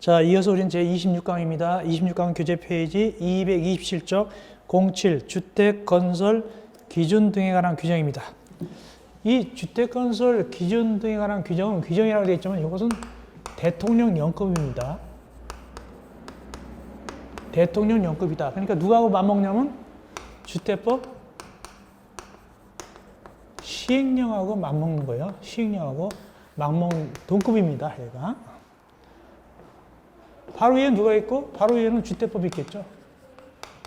자, 이어서 우리는 제26강입니다. 26강 교재 페이지 227쪽 07 주택건설 기준 등에 관한 규정입니다. 이 주택건설 기준 등에 관한 규정은 규정이라고 되어 있지만 이것은 대통령령급입니다. 대통령령급이다. 그러니까 누구하고 맞먹냐면 주택법 시행령하고 맞먹는 거예요. 시행령하고 맞먹는 동급입니다. 얘가. 바로 위에 누가 있고 바로 위에는 주택법이 있겠죠.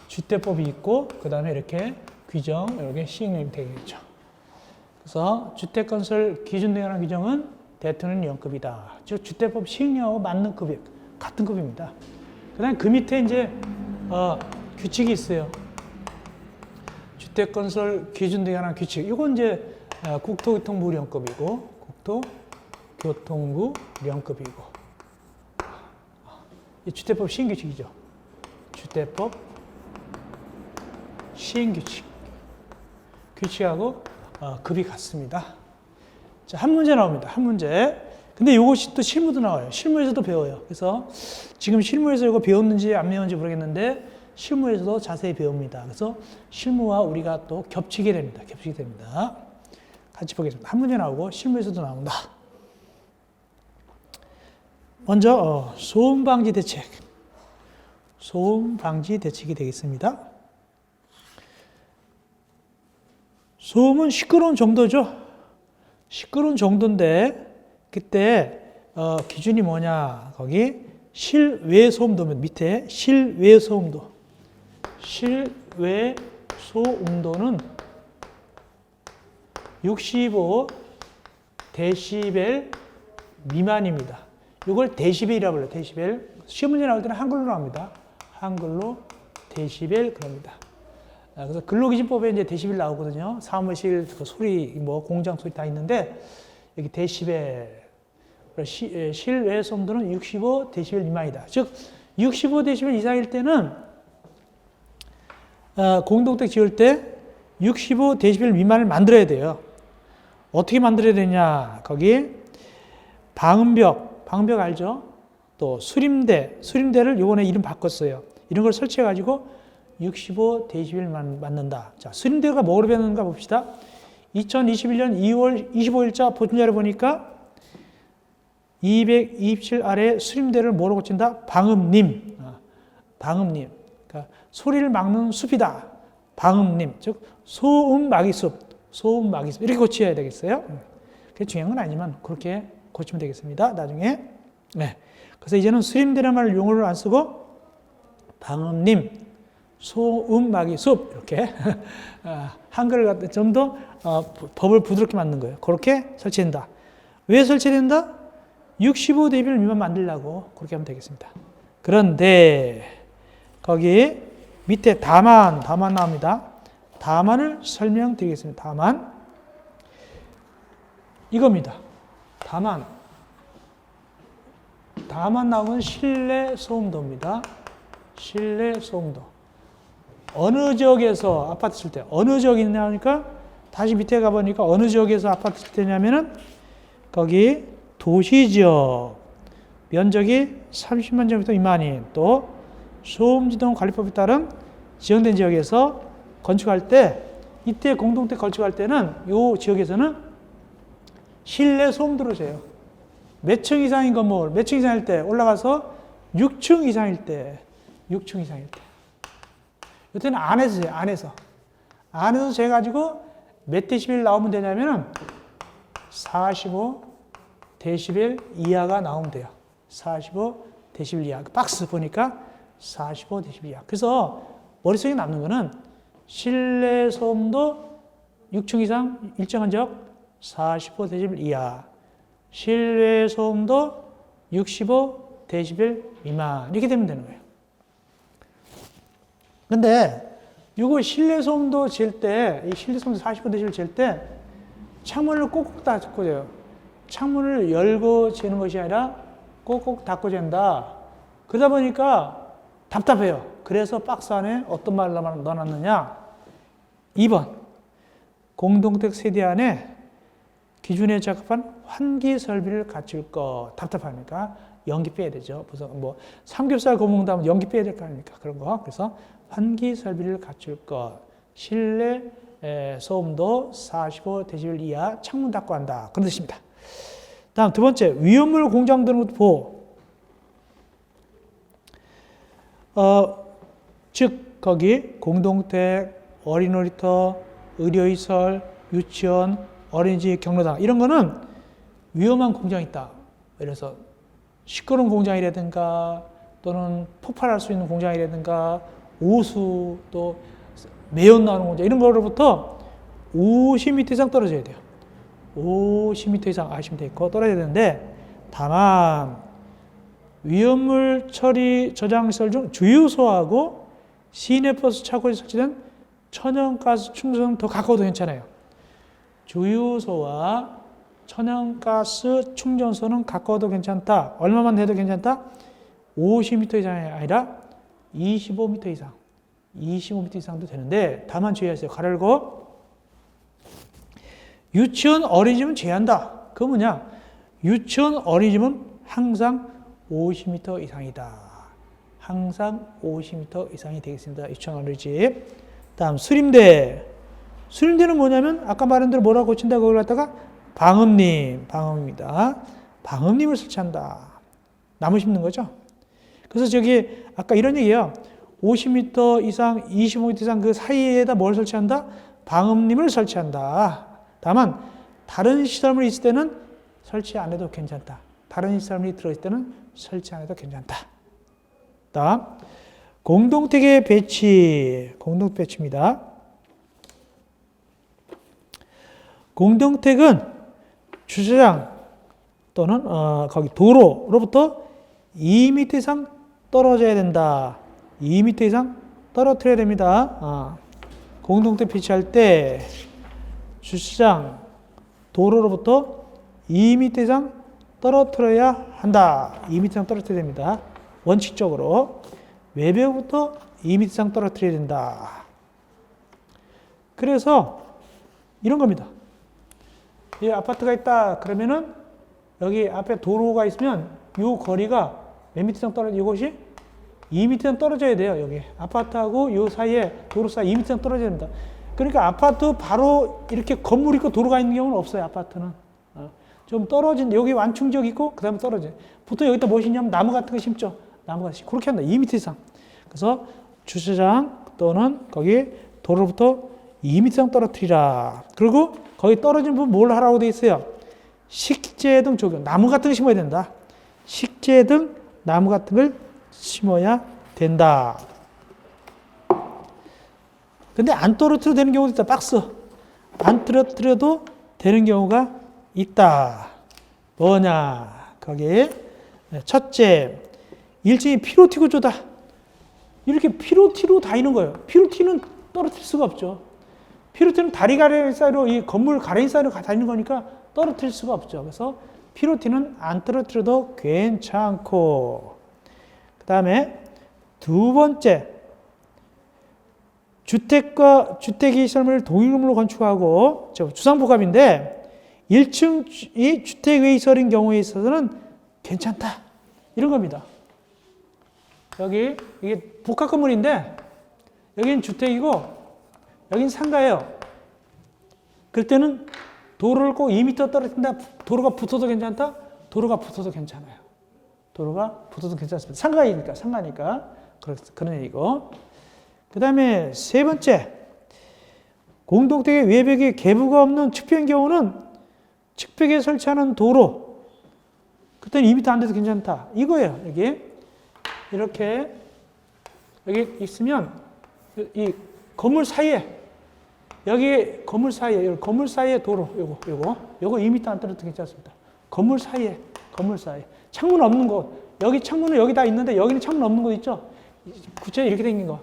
주택법이 있고 그 다음에 이렇게 규정 이렇게 시행령이 되겠죠. 그래서 주택건설 기준 등에 관한 규정은 대통령령급이다. 즉 주택법 시행령하고 맞는 급이 같은 급입니다. 그 다음에 그 밑에 이제 규칙이 있어요. 주택건설 기준 등에 관한 규칙. 이건 이제 국토교통부령급이고 국토교통부령급이고 주택법 시행규칙이죠. 주택법 시행규칙. 규칙하고 급이 같습니다. 자, 한 문제 나옵니다. 한 문제. 근데 이것이 또 실무도 나와요. 실무에서도 배워요. 그래서 지금 실무에서 이거 배웠는지 안 배웠는지 모르겠는데 실무에서도 자세히 배웁니다. 그래서 실무와 우리가 또 겹치게 됩니다. 겹치게 됩니다. 같이 보겠습니다. 한 문제 나오고 실무에서도 나온다. 먼저 소음방지 대책. 소음방지 대책이 되겠습니다. 소음은 시끄러운 정도죠. 시끄러운 정도인데 그때 기준이 뭐냐. 거기 실외소음도면 밑에 실외소음도. 실외소음도는 65데시벨 미만입니다. 이걸 데시벨이라고 불러요. 데시벨. 시험 문제 나올 때는 한글로 나옵니다. 한글로 데시벨 그럽니다. 그래서 근로기준법에 이제 데시벨 나오거든요. 사무실 그 소리, 뭐 공장 소리 다 있는데 여기 데시벨. 실외 소음도는 65데시벨 미만이다. 즉 65데시벨 이상일 때는 공동택 지을 때 65데시벨 미만을 만들어야 돼요. 어떻게 만들어야 되냐? 거기 방음벽 알죠? 또 수림대를 요번에 이름 바꿨어요. 이런 걸 설치해가지고 65데시벨 맞는다. 자, 수림대가 뭐로 변하는가 봅시다. 2021년 2월 25일자 보충자를 보니까 227 아래 수림대를 뭐로 고친다? 방음림. 방음림. 그러니까 소리를 막는 숲이다. 방음림. 즉 소음막이숲. 소음막이숲. 이렇게 고쳐야 되겠어요. 그게 중요한 건 아니지만 그렇게 고치면 되겠습니다. 나중에. 네. 그래서 이제는 수림대라는 말 용어를 안 쓰고 방음림, 소음막이숲 이렇게 한글을 갖다 좀 더 법을 부드럽게 만든 거예요. 그렇게 설치된다. 왜 설치된다? 65데시벨 미만 만들려고 그렇게 하면 되겠습니다. 그런데 거기 밑에 다만 나옵니다. 다만을 설명드리겠습니다. 다만 이겁니다. 다만 나오는 실내 소음도입니다. 실내 소음도. 어느 지역에서 아파트 쓸 때 어느 지역이 있냐 하니까 다시 밑에 가보니까 어느 지역에서 아파트 쓸 때냐면은 거기 도시지역 면적이 30만 제곱미터 미만인 또 소음지동관리법에 따른 지정된 지역에서 건축할 때 이때 공동택 건축할 때는 이 지역에서는 실내 소음도를 재요. 몇 층 이상인 건물, 몇 층 이상일 때 올라가서 6층 이상일 때, 6층 이상일 때. 이때는 안에서 재요, 안에서. 안에서 재가지고 몇 데시벨 나오면 되냐면은 45데시벨 이하가 나오면 돼요. 45데시벨 이하. 박스 보니까 45데시벨 이하. 그래서 머릿속에 남는 거는 실내 소음도 6층 이상 일정한 지역 45데시벨 이하. 실외 소음도 65데시벨 미만. 이렇게 되면 되는 거예요. 근데 이거 실내 소음도 잴 때, 이 실내 소음도 45데시벨 잴 때 창문을 꼭꼭 닫고 재요. 창문을 열고 재는 것이 아니라 꼭꼭 닫고 잰다. 그러다 보니까 답답해요. 그래서 박스 안에 어떤 말을 넣어놨느냐. 2번. 공동택 세대 안에 기준에 적합한 환기 설비를 갖출 것. 답답하니까 연기 빼야 되죠. 그래서 뭐 삼겹살 구워먹는다면 연기 빼야 될 거 아닙니까? 그런 거. 그래서 환기 설비를 갖출 것. 실내 소음도 45데시벨 이하 창문 닫고 한다. 그런 뜻입니다. 다음 두 번째, 위험물 공장 등 보호. 즉 거기 공동택, 어린 놀이터, 의료시설, 유치원, 어린이집, 경로당 이런 거는 위험한 공장이 있다. 그래서 시끄러운 공장이라든가 또는 폭발할 수 있는 공장이라든가 오수 또 매연 나오는 공장 이런 거로부터 50m 이상 떨어져야 돼요. 50m 이상 아시면 되고 떨어져야 되는데 다만 위험물 처리 저장시설 중 주유소하고 시내버스 차고에 설치된 천연가스 충전소는 더 가까워도 괜찮아요. 주유소와 천연가스 충전소는 가까워도 괜찮다. 얼마만 해도 괜찮다? 50m 이상이 아니라 25m 이상. 25m 이상도 되는데 다만 주의하세요. 가로 열고 유치원 어린이집은 제한다. 그거 뭐냐? 유치원 어린이집은 항상 50m 이상이다. 항상 50m 이상이 되겠습니다. 유치원 어린이집. 다음 수림대. 수림대는 뭐냐면 아까 말한 대로 뭐라고 고친다 그걸 갖다가 방음입니다. 방음림을 설치한다. 나무 심는 거죠. 그래서 저기 아까 이런 얘기예요. 50m 이상, 25m 이상 그 사이에다 뭘 설치한다? 방음림을 설치한다. 다만 다른 시설물이 있을 때는 설치 안 해도 괜찮다. 다른 시설물이 들어있을 때는 설치 안 해도 괜찮다. 다음 공동택의 배치. 공동 배치입니다. 공동택은 주차장 또는 거기 도로로부터 2m 이상 떨어져야 된다. 2m 이상 떨어뜨려야 됩니다. 공동택 배치할 때 주차장, 도로로부터 2m 이상 떨어뜨려야 한다. 2m 이상 떨어뜨려야 됩니다. 원칙적으로 외벽부터 2m 이상 떨어뜨려야 된다. 그래서 이런 겁니다. 이 아파트가 있다 그러면은 여기 앞에 도로가 있으면 이 거리가 몇 미터 이상 떨어져? 이것이 2m 이상 떨어져야 돼요. 여기 아파트하고 이 사이에 도로 사이 2m 이상 떨어져야 됩니다. 그러니까 아파트 바로 이렇게 건물 있고 도로가 있는 경우는 없어요. 아파트는 좀 떨어진 여기 완충지역 있고 그 다음에 떨어져. 보통 여기다 뭐 심냐면 나무 같은 거 심죠. 나무가 그렇게 한다. 2m 이상. 그래서 주차장 또는 거기 도로부터 2m 이상 떨어뜨리라. 그리고 거기 떨어진 부분 뭘 하라고 돼 있어요? 식재 등 조경. 나무 같은 거 심어야 된다. 식재 등 나무 같은 걸 심어야 된다. 근데 안 떨어뜨려도 되는 경우도 있다. 박스. 안 떨어뜨려도 되는 경우가 있다. 뭐냐? 거기 첫째, 일정이 피로티 구조다. 이렇게 피로티로 다니는 거예요. 피로티는 떨어뜨릴 수가 없죠. 피로티는 다리 가랭이 사이로 이 건물 가랭이 사이로 다니는 거니까 떨어뜨릴 수가 없죠. 그래서 피로티는 안 떨어뜨려도 괜찮고. 그 다음에 두 번째, 주택과 주택시설물을 동일건물로 건축하고 주상복합인데 1층이 주택외시설인 경우에 있어서는 괜찮다. 이런 겁니다. 여기 이게 복합 건물인데 여기는 주택이고 여기는 상가예요. 그럴 때는 도로를 꼭 2m 떨어진다. 도로가 붙어도 괜찮다. 도로가 붙어도 괜찮아요. 도로가 붙어도 괜찮습니다. 상가니까 그런 얘기고. 그 다음에 세 번째, 공동택의 외벽에 계부가 없는 측벽인 경우는 측벽에 설치하는 도로, 그때는 2m 안 돼도 괜찮다. 이거예요. 여기 이렇게 여기 있으면 이 건물 사이에 여기 건물 사이에 도로 요거 2m 안 떨어져도 괜찮습니다. 건물 사이에 창문 없는 곳, 여기 창문은 여기 다 있는데 여기는 창문 없는 곳 있죠. 구체적으로 이렇게 생긴 거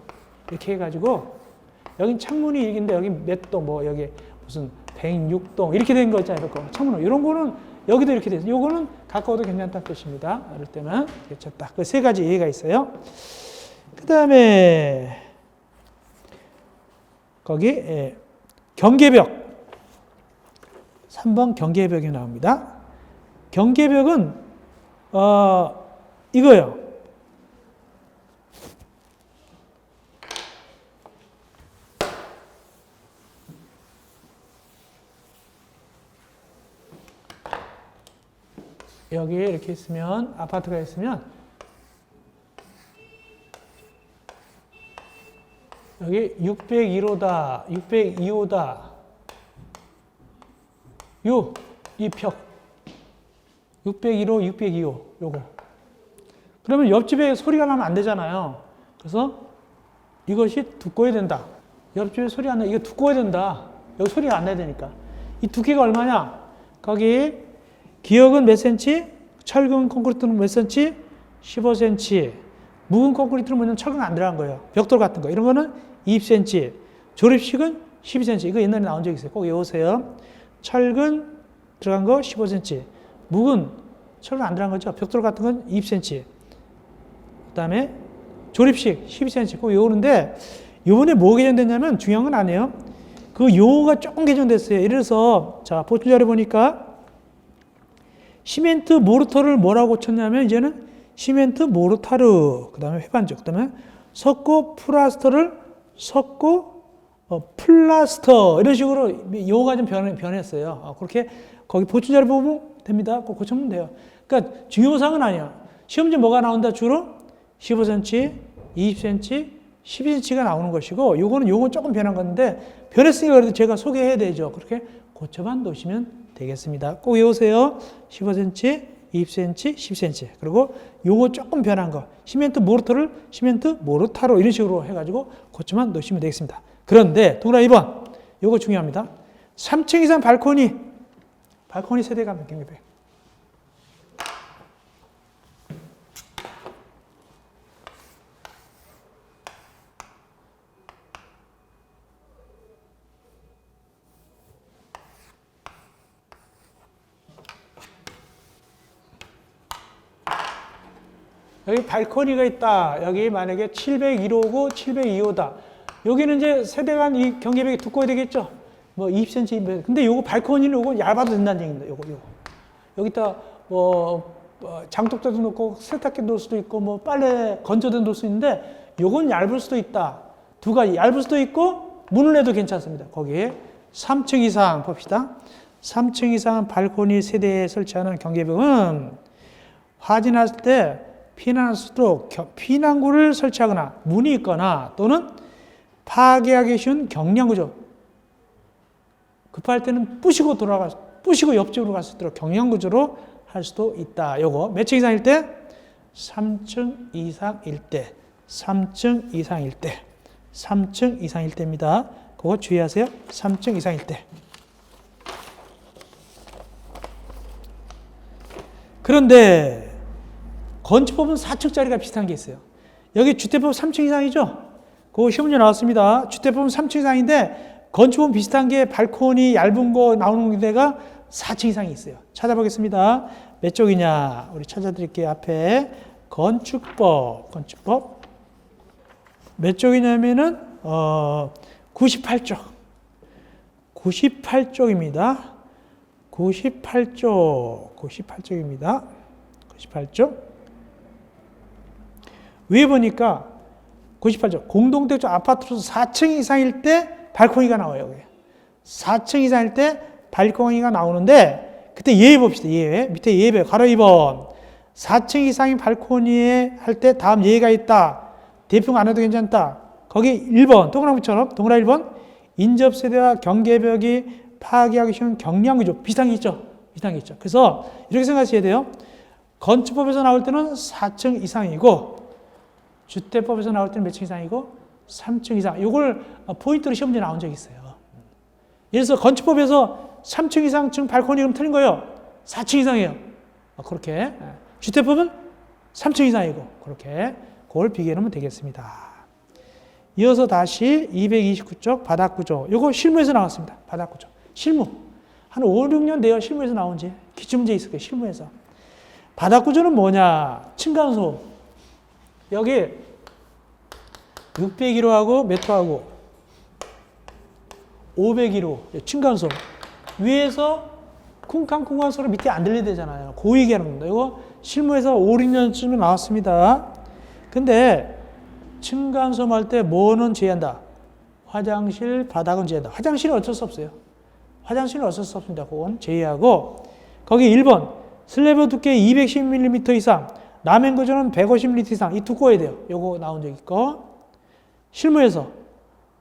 이렇게 해가지고 여긴 창문이 이긴데 여기 몇 동 뭐 여기 무슨 106동 이렇게 된 거 있잖아요. 창문 이런 거는 여기도 이렇게 돼서 요거는 가까워도 괜찮다는 뜻입니다. 이럴 때는 괜찮다. 그 세 가지 예가 있어요. 그 다음에 거기 경계벽 3번 경계벽이 나옵니다. 경계벽은 이거예요. 여기 이렇게 있으면, 아파트가 있으면 여기 601호다, 602호다. 이 벽. 601호, 602호. 요거. 그러면 옆집에 소리가 나면 안 되잖아요. 그래서 이것이 두꺼워야 된다. 옆집에 소리 안 나, 이거 두꺼워야 된다. 여기 소리가 안 나야 되니까. 이 두께가 얼마냐? 거기 기역은 몇 센치? 철근 콘크리트는 몇 센치? 15cm. 묵은 콘크리트는 뭐냐면 철근 안 들어간 거예요. 벽돌 같은 거. 이런 거는 20cm. 조립식은 12cm. 이거 옛날에 나온 적 있어요. 꼭 외우세요. 철근 들어간 거 15cm. 묵은 철근 안 들어간 거죠. 벽돌 같은 건 20cm. 그 다음에 조립식 12cm. 꼭 외우는데 이번에 뭐 개정됐냐면 중요한 건 아니에요. 그 용어가 조금 개정됐어요. 예를 들어서 자 보충자료 보니까 시멘트 모르터를 뭐라고 쳤냐면 이제는 시멘트 모르타르, 그 다음에 회반적, 그 다음에 석고 플라스터를 석고 플라스터 이런 식으로 용어가 좀 변했어요. 그렇게 거기 보충자료 보면 됩니다. 꼭 고쳐보면 돼요. 그러니까 중요사항은 아니야. 시험지 뭐가 나온다 주로 15cm, 20cm, 12cm가 나오는 것이고 요거는 조금 변한 건데 변했으니까 그래도 제가 소개해야 되죠. 그렇게 고쳐만 놓으시면 되겠습니다. 꼭 외우세요. 15cm, 20cm, 10cm. 그리고 요거 조금 변한 거. 시멘트 모르터를 시멘트 모르타로 이런 식으로 해가지고 고쳐만 놓으시면 되겠습니다. 그런데 동그라미 2번. 요거 중요합니다. 3층 이상 발코니 세대감 경계벽. 여기 발코니가 있다. 여기 만약에 701호고 702호다. 여기는 이제 세대간 이 경계벽이 두꺼워야 되겠죠. 뭐 20cm. 근데 요거 발코니는 요거 얇아도 된다는 얘기입니다. 요거. 여기다 뭐 장독대도 놓고 세탁기 놓을 수도 있고 뭐 빨래 건조대 놓을 수 있는데 요건 얇을 수도 있다. 두 가지 얇을 수도 있고 문을 내도 괜찮습니다. 거기에 3층 이상 봅시다. 3층 이상 발코니 세대에 설치하는 경계벽은 화재 났을 때 피난할 수도 피난구를 설치하거나 문이 있거나 또는 파괴하기 쉬운 경량구조. 급할 때는 부시고 옆집으로 갈 수 있도록 경량구조로 할 수도 있다. 요거 몇 층 이상일 때? 3층 이상일 때. 3층 이상일 때. 3층 이상일 때입니다. 그거 주의하세요. 3층 이상일 때. 그런데 건축법은 4층짜리가 비슷한 게 있어요. 여기 주택법 3층 이상이죠? 그거 시험문제 나왔습니다. 주택법은 3층 이상인데 건축법은 비슷한 게 발코니 얇은 거 나오는 데가 4층 이상이 있어요. 찾아보겠습니다. 몇 쪽이냐? 우리 찾아드릴게요. 앞에 건축법 몇 쪽이냐면은 98쪽. 98쪽입니다. 98쪽입니다. 98쪽. 위에 보니까 98쪽 공동택조 아파트로서 4층 이상일 때 발코니가 나와요. 여기. 4층 이상일 때 발코니가 나오는데 그때 예외 봅시다. 예외. 밑에 예외 가로 2번. 4층 이상인 발코니에 할 때 다음 예외가 있다. 대평 안 해도 괜찮다. 거기 1번 동그라미처럼 동그라미 1번 인접세대와 경계벽이 파괴하기 쉬운 경량구조 비슷한 게 있죠. 그래서 이렇게 생각하셔야 돼요. 건축법에서 나올 때는 4층 이상이고 주택법에서 나올 때는 몇 층 이상이고 3층 이상. 이걸 포인트로 시험지에 나온 적이 있어요. 예를 들어서 건축법에서 3층 이상층 발코니 그럼 틀린 거예요. 4층 이상이에요. 그렇게. 주택법은 3층 이상이고 그렇게 그걸 비교해 놓으면 되겠습니다. 이어서 다시 229쪽 바닥구조. 이거 실무에서 나왔습니다. 바닥구조. 실무. 한 5, 6년 돼요. 실무에서 나온 지. 기출문제 있을 거예요. 실무에서. 바닥구조는 뭐냐? 층간소음. 여기 601호하고 몇 호하고 501호 층간소음. 위에서 쿵쾅쿵쾅 소리 밑에 안 들려야 되잖아요. 그 얘기하는 겁니다. 이거 실무에서 5, 6년쯤에 나왔습니다. 근데 층간소음 할 때 뭐는 제외한다? 화장실 바닥은 제외한다. 화장실은 어쩔 수 없어요. 화장실은 어쩔 수 없습니다. 그건 제외하고 거기 1번 슬래브 두께 210mm 이상 라멘 구조는 150mm 이상 이 두꺼워야 돼요. 요거 나온 적 있고 실무에서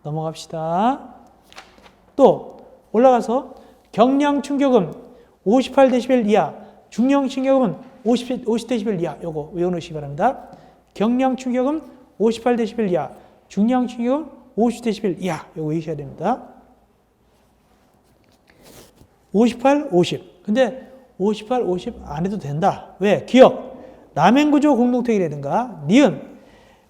넘어갑시다. 또 올라가서 경량 충격음 58dB 이하 중량 충격음은 50dB 이하 요거 외워놓으시기 바랍니다. 경량 충격음 58dB 이하 중량 충격음 50dB 이하 요거 외우셔야 됩니다. 58, 50. 근데 58, 50 안 해도 된다. 왜? 기억. 라멘 구조 공동택이라든가 니은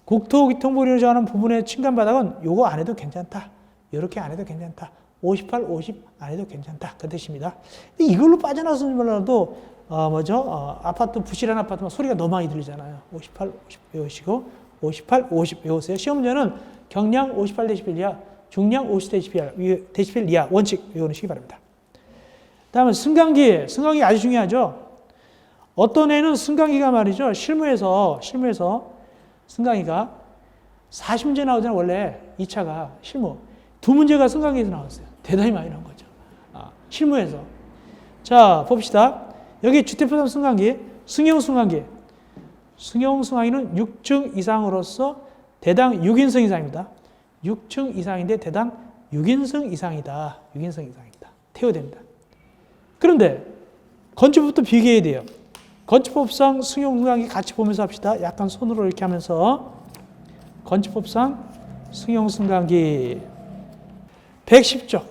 국토교통부를 운영하는 부분의 층간바닥은 요거 안 해도 괜찮다. 이렇게 안 해도 괜찮다. 58, 50 안 해도 괜찮다. 그 뜻입니다. 이걸로 빠져나서는 몰라도 아파트 부실한 아파트만 소리가 너무 많이 들리잖아요. 58, 50 외우시고 58, 50 외우세요. 시험 문제는 경량 58dB 이하, 중량 50dB 이하 원칙 외우시기 바랍니다. 다음은 승강기. 승강기 아주 중요하죠. 어떤 애는 승강기가 말이죠. 실무에서 승강기가 40문제 나오잖아요. 원래 2차가 실무. 2문제가 승강기에서 나왔어요. 대단히 많이 나온 거죠. 실무에서. 자, 봅시다. 여기 주택부담 승강기, 승용 승강기. 승용 승강기는 6층 이상으로서 대당 6인승 이상입니다. 6층 이상인데 대당 6인승 이상이다. 6인승 이상입니다. 태워됩니다. 그런데 건축법도 비교해야 돼요. 건축법상 승용 승강기 같이 보면서 합시다. 약간 손으로 이렇게 하면서 건축법상 승용 승강기 110쪽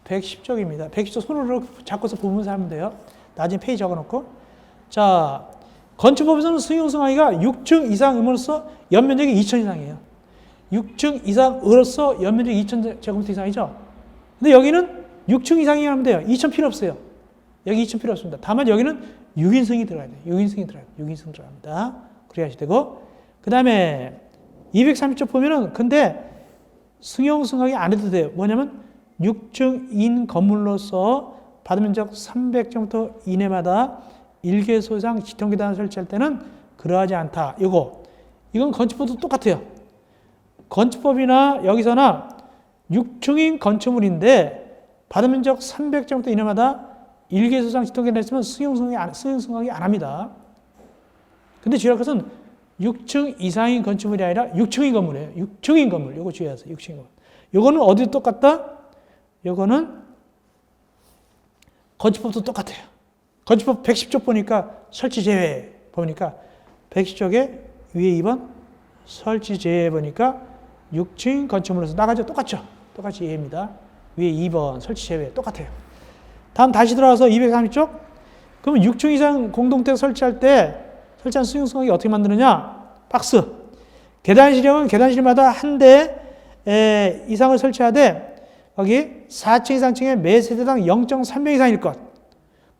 110쪽입니다. 110쪽 손으로 잡고서 보면서 하면 돼요. 나중에 페이지 적어놓고 자 건축법에서는 승용 승강기가 6층 이상으로서 연면적이 2,000 이상이에요. 6층 이상으로서 연면적이 2,000제곱미터 이상이죠. 근데 여기는 6층 이상이 하면 돼요. 2,000 필요 없어요. 여기 2,000 필요 없습니다. 다만 여기는 6인승이 들어가야 돼요. 6인승 들어갑니다. 그래야지 되고 그 다음에 230쪽 보면은 근데 승용 승강기 안 해도 돼요. 뭐냐면 6층인 건물로서 받은면적 300제곱미터 이내마다 1개소 이상 지통계단을 설치할 때는 그러하지 않다. 이건 건축법도 똑같아요. 건축법이나 여기서나 6층인 건축물인데 받은면적 300제곱미터 이내마다 1개소 이상 지통계단을 했으면 승용 승강기 안 합니다. 근데 주의할 것은 6층 이상인 건축물이 아니라 6층인 건물이에요. 6층인 건물. 요거 주의하세요. 6층인 건물. 요거는 어디도 똑같다? 요거는 건축법도 똑같아요. 건축법 110쪽 보니까 설치 제외 보니까 110쪽에 위에 2번 설치 제외 보니까 6층 건축물에서 나가죠. 똑같죠? 똑같이 이해입니다. 위에 2번 설치 제외 똑같아요. 다음 다시 들어와서 230쪽. 그러면 6층 이상 공동택 설치할 때 설치한 승용 승강기 어떻게 만드느냐? 박스. 계단실형은 계단실마다 한 대 이상을 설치하되 거기 4층 이상층에 매 세대당 0.3명 이상일 것.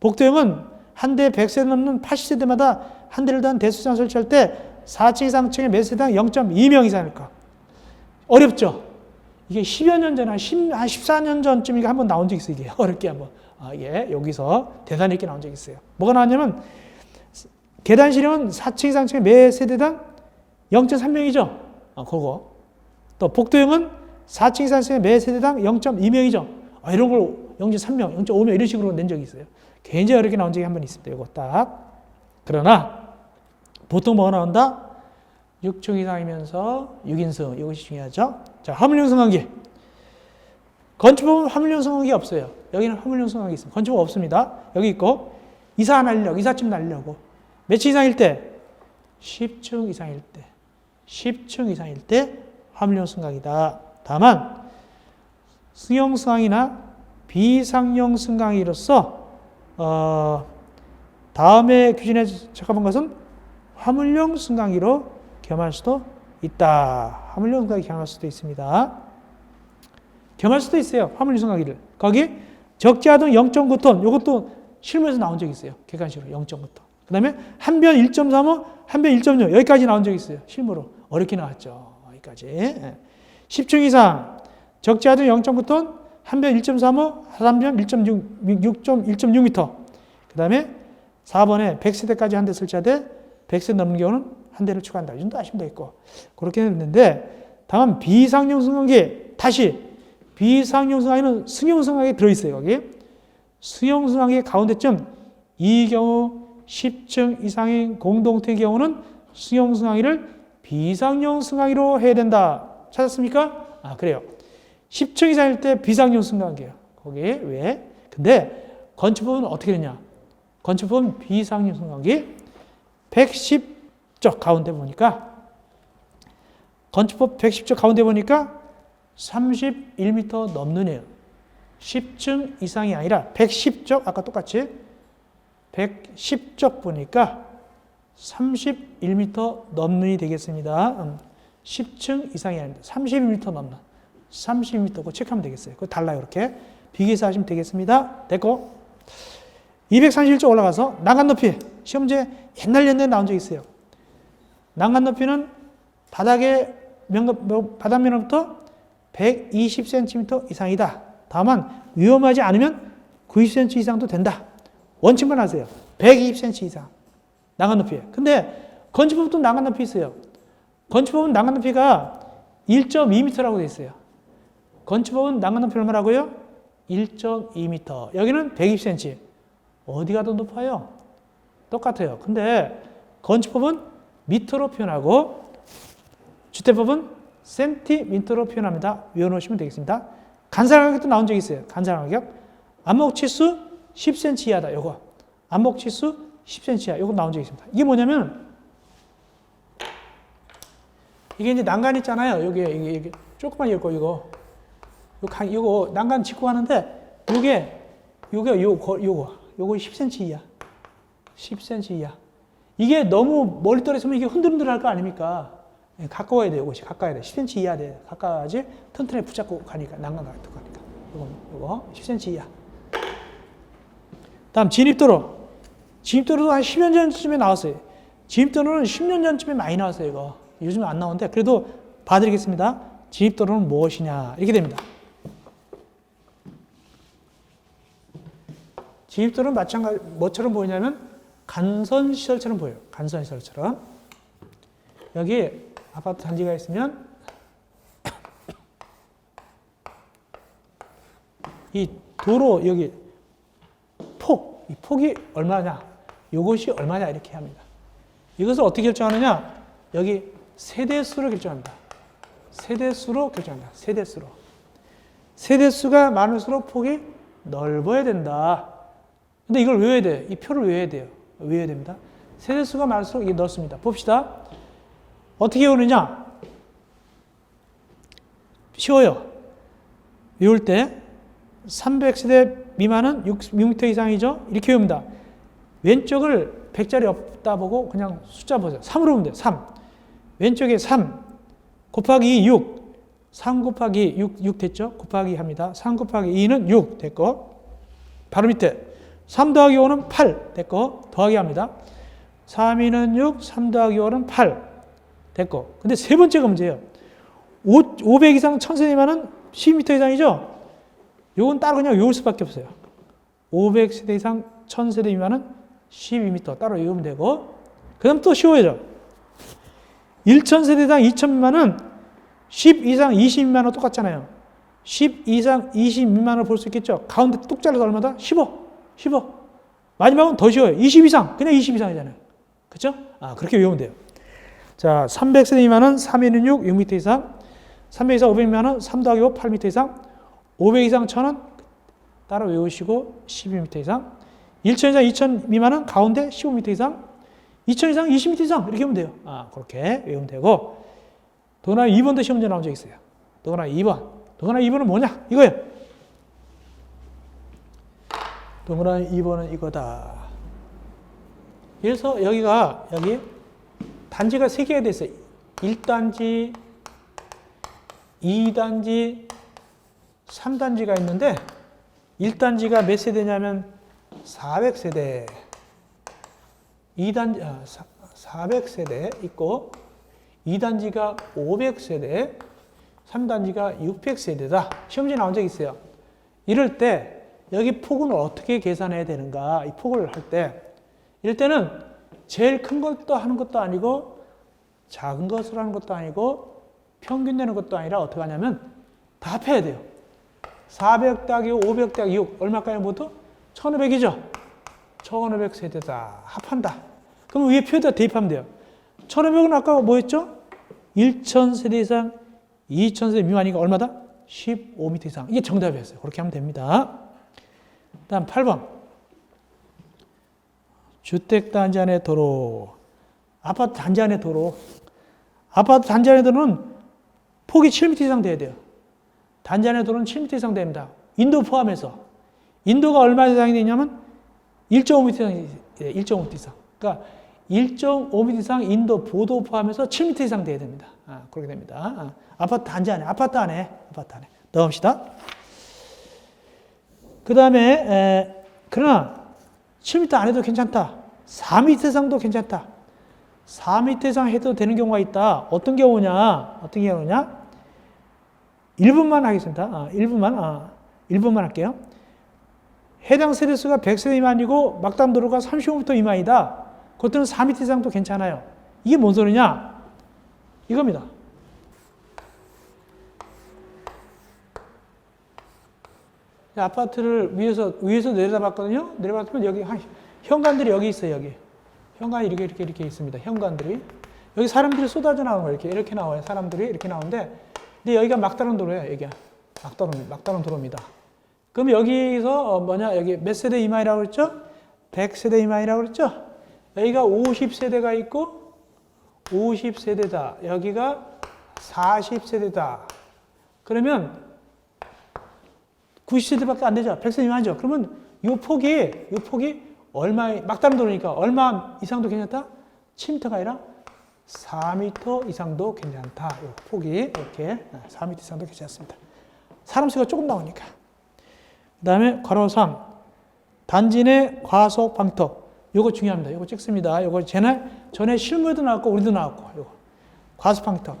복도형은 한 대 100세대 넘는 80세대마다 한 대를 단 대수장 설치할 때 4층 이상층에 매 세대당 0.2명 이상일 것. 어렵죠? 이게 10여 년 전, 한 14년 전쯤인가 한번 나온 적 있어요. 이게 어렵게 한번. 여기서 대단히 있게 나온 적이 있어요. 뭐가 나왔냐면 계단실형은 4층 이상층에 매 세대당 0.3명이죠. 그거. 또 복도형은 4층 이상층에 매 세대당 0.2명이죠. 이런 걸 0.3명, 0.5명 이런 식으로 낸 적이 있어요. 굉장히 어렵게 나온 적이 한 번 있습니다. 이거 딱. 그러나 보통 뭐가 나온다? 6층 이상이면서 6인승. 이것이 중요하죠. 자, 화물용 승강기. 건축법은 화물용 승강기 없어요. 여기는 화물용 승강기 있습니다. 건축법 없습니다. 여기 있고 이사 날리려고, 이삿짐 날리려고. 몇 층 이상일 때? 10층 이상일 때. 10층 이상일 때 화물용 승강기다. 다만 승용 승강이나 비상용 승강기로서 다음에 규정에 적합한 것은 화물용 승강기로 겸할 수도 있다. 화물용 승강기 겸할 수도 있습니다. 겸할 수도 있어요. 화물용 승강기를. 거기 적재하동 0.9톤. 이것도 실무에서 나온 적이 있어요. 객관식으로 0.9톤. 그 다음에 한 변 1.35, 한 변 1.6 여기까지 나온 적이 있어요. 실무로. 어렵게 나왔죠. 여기까지. 10층 이상 적재하동 0.9톤, 한 변 1.35, 한 변 1.6m. 그 다음에 4번에 100세대까지 한 대 설치하되 100세 넘는 경우는 한 대를 추가한다. 이 정도 아시면 되겠고. 그렇게 했는데, 다만 비상용 승강기, 다시 비상용 승강기는 승용 승강기에 들어있어요. 거기. 승용 승강기 가운데쯤 이 경우 10층 이상인 공동택의 경우는 승용 승강기를 비상용 승강기로 해야 된다. 찾았습니까? 아, 그래요. 10층 이상일 때 비상용 승강기예요. 거기 왜? 근데 건축법은 어떻게 되냐? 건축법은 비상용 승강기 110쪽 가운데 보니까 건축법 110쪽 가운데 보니까 31m 넘는이에요. 10층 이상이 아니라 110쪽 아까 똑같이 110쪽 보니까 31m 넘는이 되겠습니다. 10층 이상이 아닙니다. 31m 넘는. 30m고 체크하면 되겠어요. 그거 달라요. 이렇게 비교해서 하시면 되겠습니다. 됐고 231쪽 올라가서 난간 높이. 시험제 옛날에 나온 적 있어요. 난간 높이는 바닥면으로부터 120cm 이상이다. 다만 위험하지 않으면 90cm 이상도 된다. 원칙만 하세요. 120cm 이상. 난간 높이. 근데 건축법도 난간 높이 있어요. 건축법은 난간 높이가 1.2m라고 되어 있어요. 건축법은 난간 높이 얼마라고요? 1.2m. 여기는 120cm. 어디가 더 높아요? 똑같아요. 근데 건축법은 미터로 표현하고 주택법은 센티미터로 표현합니다. 외워놓으시면 되겠습니다. 간살가격도 나온 적이 있어요. 간살가격. 안목치수 10cm 이하다. 요거. 안목치수 10cm 이하. 요거 나온 적이 있습니다. 이게 뭐냐면 이게 이제 난간 있잖아요. 이게 조그만 이거 난간 짚고 하는데 요거 10cm 이하. 10cm 이하. 이게 너무 멀리 떨어지면 이게 흔들흔들 할 거 아닙니까? 가까워야 돼요. 이것이 가까워야 돼. 10cm 이하 돼. 가까워야지 튼튼하게 붙잡고 가니까 난간 같은 거니까. 요거 10cm 이하. 다음 진입도로. 진입도로도 한 10년 전쯤에 나왔어요. 진입도로는 10년 전쯤에 많이 나왔어요. 이거. 요즘은 안 나오는데 그래도 봐드리겠습니다. 진입도로는 무엇이냐 이렇게 됩니다. 진입도로는 마찬가지 뭐처럼 보이냐면 간선시설처럼 보여요. 간선시설처럼. 여기 아파트 단지가 있으면 이 도로 여기 이 폭이 얼마냐, 이것이 얼마냐 이렇게 합니다. 이것을 어떻게 결정하느냐? 여기 세대수로 결정합니다. 세대수로 결정합니다. 세대수로. 세대수가 많을수록 폭이 넓어야 된다. 근데 이걸 외워야 돼. 이 표를 외워야 돼요. 외워야 됩니다. 세대수가 많을수록 이게 넓습니다. 봅시다. 어떻게 외우느냐? 쉬워요. 외울 때 300세대 미만은 6m 이상이죠? 이렇게 외웁니다. 왼쪽을 100짜리 없다 보고 그냥 숫자 보세요. 3으로 보면 돼요. 3. 왼쪽에 3 곱하기 2, 6. 3 곱하기 6 됐죠? 곱하기 합니다. 3 곱하기 2는 6 됐고 바로 밑에 3 더하기 5는 8 됐고 더하기 합니다. 3, 2는 6, 3 더하기 5는 8 됐고 근데 세 번째가 문제예요. 500 이상 1000세대면은 12m 이상이죠? 요건 따로 그냥 외울 수밖에 없어요. 500세대 이상 1000세대 미만은 12m 따로 외우면 되고 그 다음 또 쉬워요. 1000세대당 2000 미만은 10 이상 20 미만은 똑같잖아요. 10 이상 20 미만을 볼 수 있겠죠. 가운데 뚝 잘라서 얼마다? 15. 마지막은 더 쉬워요. 20 이상. 그냥 20 이상이잖아요. 그렇죠? 그렇게 외우면 돼요. 자, 300세대 미만은 3에는 6, 6m 이상. 300 이상 500 미만은 3 더하기 5, 8m 이상. 500 이상 1000은 따로 외우시고 12m 이상. 1000 이상 2000 미만은 가운데 15m 이상. 2000 이상 20m 이상. 이렇게 하면 돼요. 그렇게 외우면 되고. 동그라미 2번도 시험제 나온 적 있어요. 동그라미 2번. 동그라미 2번은 뭐냐? 이거예요. 동그라미 2번은 이거다. 그래서 여기 단지가 3개가 돼 있어요. 1단지, 2단지, 3단지가 있는데 1단지가 몇 세대냐면 400세대. 400세대 있고 2단지가 500세대, 3단지가 600세대다. 시험지에 나온 적이 있어요. 이럴 때 여기 폭은 어떻게 계산해야 되는가? 이 폭을 할 때 이럴 때는 제일 큰 것도 하는 것도 아니고 작은 것을 하는 것도 아니고 평균 내는 것도 아니라 어떻게 하냐면 다 합해야 돼요. 400 더하기 500 더하기 6 얼마까지 모두? 1500이죠. 1500세대다. 합한다. 그럼 위에 표에다 대입하면 돼요. 1500은 아까 뭐였죠? 1000세대 이상 2000세대 미만이니까 얼마다? 15m 이상. 이게 정답이었어요. 그렇게 하면 됩니다. 다음 8번. 주택 단지 안의 도로. 아파트 단지 안의 도로. 아파트 단지 안의 도로는 폭이 7m 이상 돼야 돼요. 단지 안의 도로는 7m 이상 됩니다. 인도 포함해서. 인도가 얼마 이상이 되냐면 1.5m 이상, 1.5m 이상. 그러니까 1.5m 이상 인도 보도 포함해서 7m 이상 돼야 됩니다. 그렇게 됩니다. 아파트 단지 안에, 아파트 안에 넣읍시다. 그 다음에, 그러나 7m 안에도 괜찮다. 4m 이상도 괜찮다. 4m 이상 해도 되는 경우가 있다. 어떤 경우냐? 1분만 하겠습니다. 1분만 할게요. 해당 세대수가 100세대 미만이고 막단 도로가 35m 미만이다. 그것들은 4m 이상도 괜찮아요. 이게 뭔 소리냐? 이겁니다. 아파트를 위에서 내려다봤거든요. 내려봤더니 여기 현관들이 여기 있어요. 여기 현관이 이렇게 있습니다. 현관들이 여기 사람들이 쏟아져 나오는 거예요. 이렇게 나와요. 사람들이 이렇게 나오는데, 근데 여기가 막다른 도로예요. 여기가 막다른 도로입니다. 그럼 여기서 여기 몇 세대 미만이라고 그랬죠? 100세대 미만이라고 그랬죠? 여기가 50세대가 있고 50세대다. 여기가 40세대다. 그러면 90세대밖에 안 되죠. 100세대 미만이죠. 그러면 이 폭이 막다른 도로니까 얼마 이상도 괜찮다? 7m가 아니라 4m 이상도 괜찮다. 이 폭이 이렇게 4m 이상도 괜찮습니다. 사람 수가 조금 나오니까. 그 다음에 괄호 3. 단지 내 과속 방턱. 요거 중요합니다. 요거 찍습니다. 요거 전에 실무에도 나왔고 우리도 나왔고 요거 과속 방턱.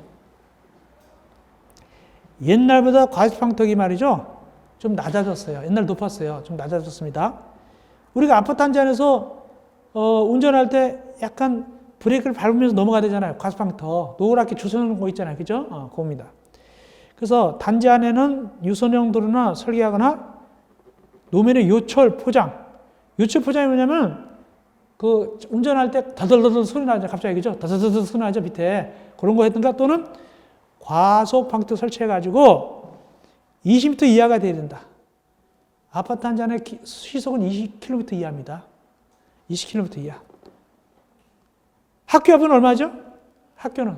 옛날보다 과속 방턱이 말이죠. 좀 낮아졌어요. 옛날 높았어요. 좀 낮아졌습니다. 우리가 아파트 단지 안에서 운전할 때 약간 브레이크를 밟으면서 넘어가야 되잖아요. 과속 방턱. 노랗게 주선하는 거 있잖아요. 그죠? 그겁니다. 그래서 단지 안에는 유선형 도로나 설계하거나 노면의 요철 포장. 요철 포장이 뭐냐면 그 운전할 때 더덜더덜 소리 나죠. 갑자기 그죠? 더덜더덜 소리 나죠. 밑에. 그런 거 했든가 또는 과속 방턱 설치해가지고 20m 이하가 돼야 된다. 아파트 한 잔의 시속은 20km 이하입니다. 20km 이하. 학교 앞은 얼마죠? 학교는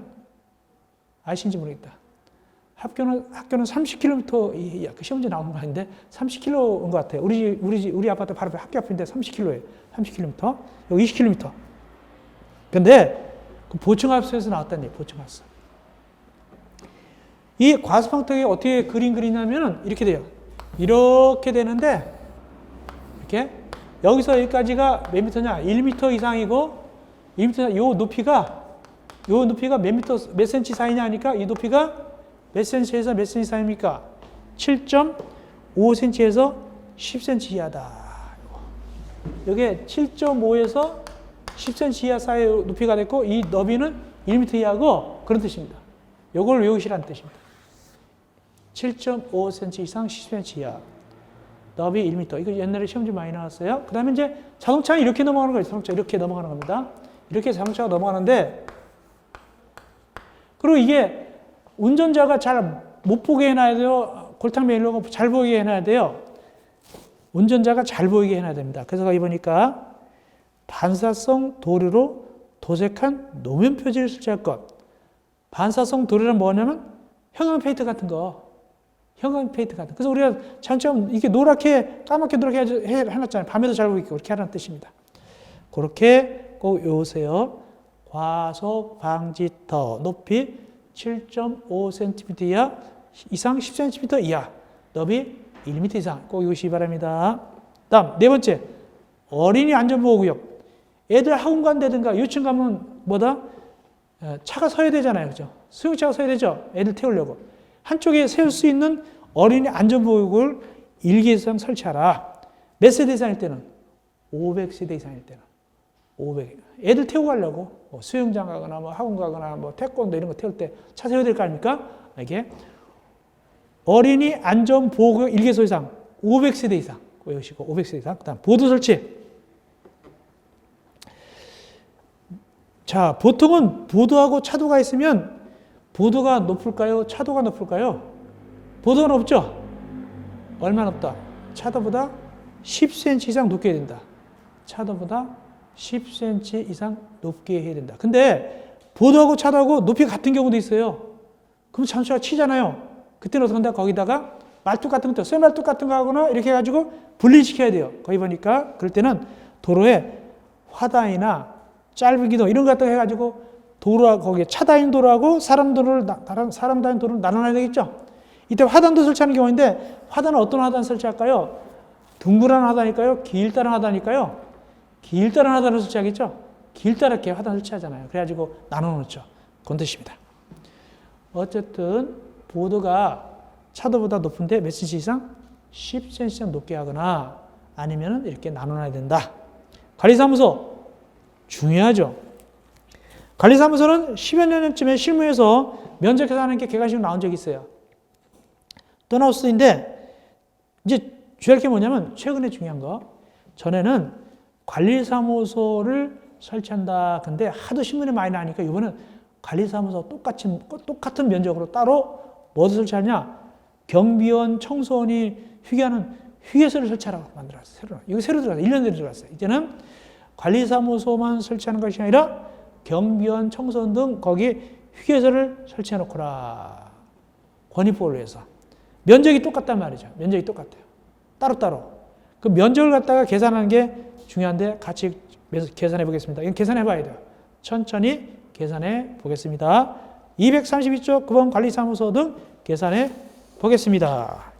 아시는지 모르겠다. 학교는 30km 이하. 그 시험지 나오는 거 아닌데 30km인 것 같아요. 우리 아파트 바로 학교 앞인데 30km예요. 30km. 여기 20km. 근데 그 보충합수에서 나왔다는 얘기예요. 보충합수. 이 과속방턱이 어떻게 그리냐면 이렇게 돼요. 이렇게 되는데 이렇게 여기서 여기까지가 몇 미터냐? 1m 이상이고 1m 요 높이가 몇 센치 사이냐 하니까 이 높이가 몇 센치에서 몇 센치 사이입니까? 7.5cm에서 10cm 이하다. 이게 7.5에서 10cm 이하 사이 높이가 됐고 이 너비는 1m 이하고 그런 뜻입니다. 요걸 외우시라는 뜻입니다. 7.5cm 이상 10cm 이하. 너비 1m. 이거 옛날에 시험지 많이 나왔어요. 그 다음에 이제 자동차가 이렇게 넘어가는 거예요. 자동차 이렇게 넘어가는 겁니다. 이렇게 자동차가 넘어가는데, 그리고 이게 운전자가 잘 못 보게 해놔야 돼요. 골탕 메일로가 잘 보이게 해놔야 돼요. 운전자가 잘 보이게 해놔야 됩니다. 그래서 거기 보니까 반사성 도료로 도색한 노면 표지를 설치할 것. 반사성 도료는 뭐냐면 형광 페인트 같은 거. 형광 페인트 같은 거. 그래서 우리가 장점 이게 노랗게 까맣게 노랗게 해놨잖아요. 밤에도 잘 보이게 그렇게 하라는 뜻입니다. 그렇게 꼭 외우세요. 과속 방지터 높이 7.5cm 이상 10cm 이하. 너비 1m 이상 꼭 외우시기 바랍니다. 다음 네 번째, 어린이 안전보호구역. 애들 학원 간다든가 유치원 가면 뭐다? 차가 서야 되잖아요. 그죠? 수용차가 서야 되죠? 애들 태우려고. 한쪽에 세울 수 있는 어린이 안전보호구역을 1개 이상 설치하라. 몇 세대 이상일 때는? 500세대 이상일 때는. 500. 애들 태우고 가려고 뭐 수영장 가거나 뭐 학원 가거나 뭐 태권도 이런 거 태울 때 차 세워야 될 거 아닙니까? 이게 어린이 안전보호구역 1개소 이상 500세대 이상 외우시고 500세대 이상. 그다음 보도 설치. 자, 보통은 보도하고 차도가 있으면 보도가 높을까요? 차도가 높을까요? 보도가 높죠? 얼마 높다? 차도보다 10cm 이상 높게 해야 된다. 차도보다 10cm 이상 높게 해야 된다. 근데 보도하고 차도하고 높이가 같은 경우도 있어요. 그럼 잠수가 치잖아요. 그때는 어떻게 한다? 거기다가 말뚝 같은 거, 쇠말뚝 같은 거 하거나 이렇게 해가지고 분리시켜야 돼요. 거기 보니까 그럴 때는 도로에 화단이나 짧은 기둥 이런 거 갖다가 해가지고 도로, 거기에 차 다니는 도로하고 사람 다니는 도로를 나눠놔야 되겠죠? 이때 화단도 설치하는 경우인데 화단은 어떤 화단 설치할까요? 둥그런 화단일까요? 길다란 화단일까요? 길다란 화단을 설치하겠죠? 길다랗게 화단 설치하잖아요. 그래가지고 나눠놓죠. 그런 뜻입니다. 어쨌든 보도가 차도보다 높은데 몇 cm 이상? 10cm 이상 높게 하거나 아니면 이렇게 나눠놔야 된다. 관리사무소 중요하죠. 관리사무소는 10여 년 전쯤에 실무에서 면접 계산하는 게 객관식으로 나온 적이 있어요. 또 나올 수도 있는데 이제 주의할 게 뭐냐면 최근에 중요한 거 전에는 관리사무소를 설치한다. 근데 하도 신문에 많이 나니까 이번엔 관리사무소 똑같은 면적으로 따로 뭐를 설치하냐? 경비원, 청소원이 휴게하는 휴게소를 설치하라고 만들었어요. 새로. 이거 새로 들어갔어요. 1년 전에 들어갔어요. 이제는 관리사무소만 설치하는 것이 아니라 경비원, 청소원 등 거기 휴게소를 설치해 놓거라. 권익보호를 위해서. 면적이 똑같단 말이죠. 면적이 똑같아요. 따로따로. 그 면적을 갖다가 계산하는 게 중요한데 같이 계산해 보겠습니다. 이건 계산해 봐야 돼요. 천천히 계산해 보겠습니다. 232쪽 9번 관리사무소 등 계산해 보겠습니다.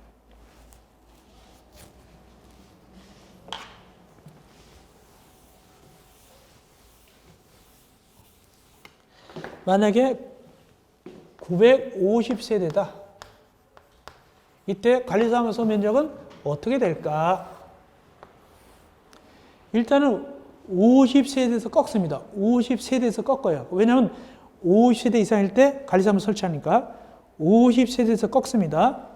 만약에 950세대다. 이때 관리사무소 면적은 어떻게 될까? 일단은 50세대에서 꺾습니다. 50세대에서 꺾어요. 왜냐하면 50세대 이상일 때 관리사무소 설치하니까 50세대에서 꺾습니다.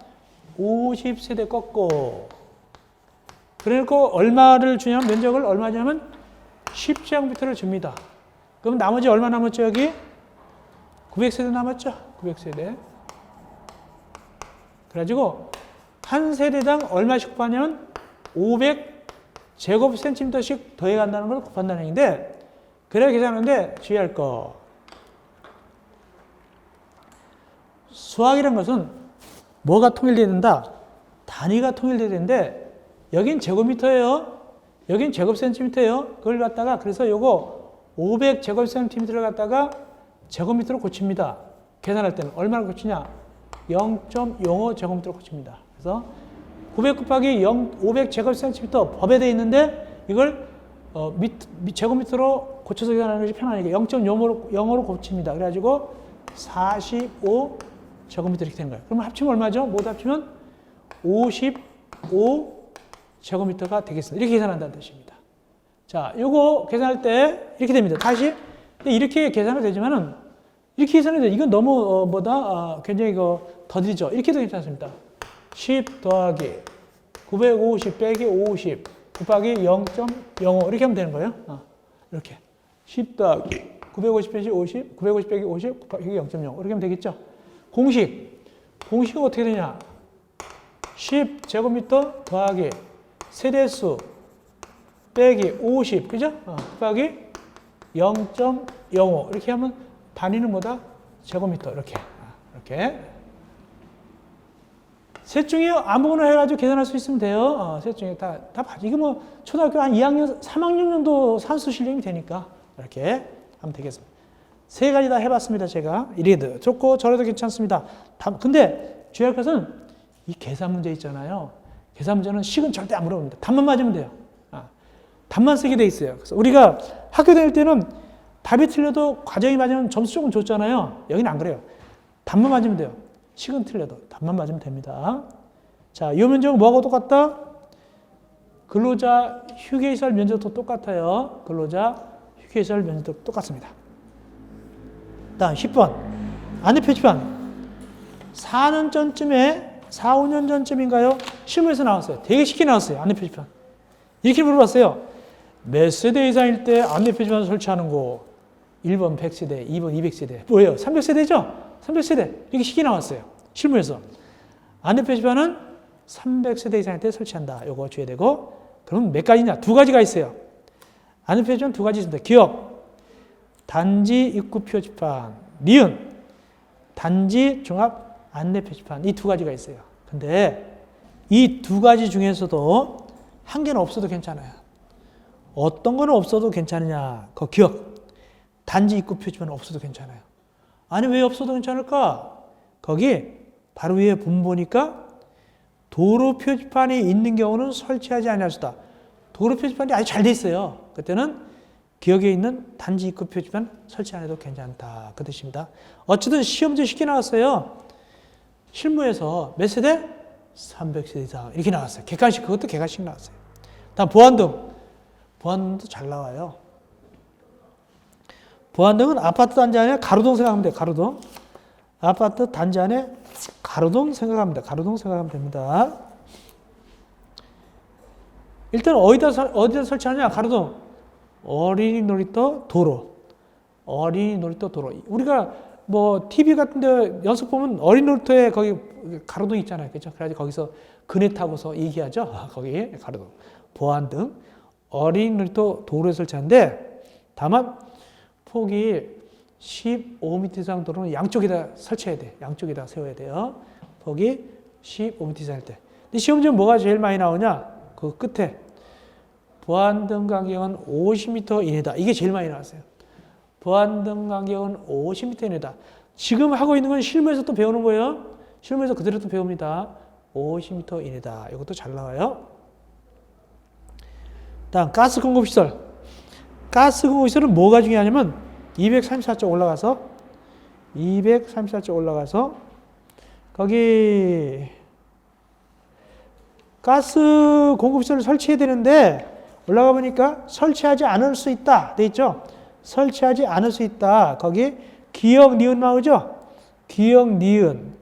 50세대 꺾고 그리고 얼마를 주냐면 면적을 얼마 주냐면 10제곱미터를 줍니다. 그럼 나머지 얼마 남았죠? 여기 900세대 남았죠? 900세대. 그래가지고 한 세대당 얼마씩 곱하냐면 500제곱센티미터씩 더해간다는 걸 곱한다는 얘기인데 그래야 계산하는데 주의할 거. 수학이라는 것은 뭐가 통일되어야 된다? 단위가 통일되어야 되는데 여긴 제곱미터예요. 여긴 제곱센티미터예요. 그걸 갖다가 그래서 요거 500제곱센티미터를 갖다가 제곱미터로 고칩니다. 계산할 때는 얼마나 고치냐? 0.05제곱미터로 고칩니다. 그래서 900 곱하기 500제곱센티미터 법에 되어 있는데 이걸 제곱미터로 고쳐서 계산하는 것이 편하니까 0.05로 고칩니다. 그래가지고 45제곱미터 이렇게 되는 거예요. 그러면 합치면 얼마죠? 모두 합치면 55제곱미터가 되겠습니다. 이렇게 계산한다는 뜻입니다. 자, 요거 계산할 때 이렇게 됩니다. 다시 이렇게 계산은 되지만은 이렇게 계산이 돼. 이건 너무 굉장히 더디죠. 이렇게도 괜찮습니다. 10 더하기 950 빼기 50 곱하기 0.05 이렇게 하면 되는 거예요. 이렇게 10 더하기 950 빼기 50 950 빼기 50 곱하기 0.05 이렇게 하면 되겠죠. 공식은 어떻게 되냐? 10제곱미터 더하기 세대수 빼기 50 그죠? 곱하기 0.05 이렇게 하면 단위는 뭐다? 제곱미터 이렇게 셋 중에 아무거나 해가지고 계산할 수 있으면 돼요. 셋 중에 다 이게 뭐 초등학교 한 2학년 3학년 정도 산수 실력이 되니까 이렇게 하면 되겠습니다. 세 가지 다 해봤습니다. 제가 이래도 좋고 저래도 괜찮습니다. 근데 주의할 것은 이 계산 문제 있잖아요. 계산 문제는 식은 절대 안 물어봅니다. 답만 맞으면 돼요. 답만 쓰게 돼 있어요. 그래서 우리가 학교 다닐 때는 답이 틀려도 과정이 맞으면 점수 조금 줬잖아요. 여기는 안 그래요. 답만 맞으면 돼요. 식은 틀려도 답만 맞으면 됩니다. 자, 이 면적은 뭐하고 똑같다? 근로자 휴게시설 면적도 똑같아요. 근로자 휴게시설 면적도 똑같습니다. 다음 10번. 안내 표지판. 4년 전쯤에, 4, 5년 전쯤인가요? 실무에서 나왔어요. 되게 쉽게 나왔어요. 안내 표지판. 이렇게 물어봤어요. 몇 세대 이상일 때 안내 표지판 설치하는 거? 1번 100세대, 2번 200세대. 뭐예요? 300세대죠? 300세대. 이렇게 쉽게 나왔어요. 실무에서. 안내 표지판은 300세대 이상일 때 설치한다. 요거 줘야 되고. 그럼 몇 가지냐? 두 가지가 있어요. 안내 표지판 두 가지 있습니다. 기억. 단지 입구 표지판. 니은. 단지 종합 안내 표지판. 이 두 가지가 있어요. 근데 이 두 가지 중에서도 한 개는 없어도 괜찮아요. 어떤 거는 없어도 괜찮으냐? 그 기억. 단지 입구 표지판은 없어도 괜찮아요. 아니 왜 없어도 괜찮을까? 거기 바로 위에 본 보니까 도로 표지판이 있는 경우는 설치하지 아니할 수다. 도로 표지판이 아주 잘 돼 있어요. 그때는 기억에 있는 단지 입구 표지판 설치 안 해도 괜찮다. 그 뜻입니다. 어쨌든 시험지 쉽게 나왔어요. 실무에서 몇 세대? 300세대 이상 이렇게 나왔어요. 객관식, 그것도 객관식 나왔어요. 다음 보안등. 보안등도 잘 나와요. 보안등은 아파트 단지 안에 가로등 생각하면 돼요. 가로등. 아파트 단지 안에 가로등 생각하면 돼요. 가로등 생각하면 됩니다. 일단 어디다 설치하냐? 가로등. 어린이 놀이터 도로. 어린이 놀이터 도로. 우리가 뭐 TV 같은 데 연습 보면 어린이 놀이터에 거기 가로등 있잖아요. 그렇죠? 그래가지고 거기서 그네 타고서 얘기하죠. 거기 가로등. 보안등. 어린이 놀이터 도로에 설치하는데 다만 폭이 15m 이상 도로는 양쪽에다 설치해야 돼. 양쪽에다 세워야 돼요. 폭이 15m 이상일 때. 근데 시험지는 뭐가 제일 많이 나오냐? 그 끝에 보안등 간격은 50m 이내다. 이게 제일 많이 나왔어요. 보안등 간격은 50m 이내다. 지금 하고 있는 건 실무에서 또 배우는 거예요. 실무에서 그대로 또 배웁니다. 50m 이내다. 이것도 잘 나와요. 다음 가스 공급시설. 가스 공급시설은 뭐가 중요하냐면 234쪽 올라가서 234쪽 올라가서 거기 가스 공급시설을 설치해야 되는데 올라가 보니까 설치하지 않을 수 있다 돼 있죠. 설치하지 않을 수 있다. 거기 기역 니은 나오죠. 기역 니은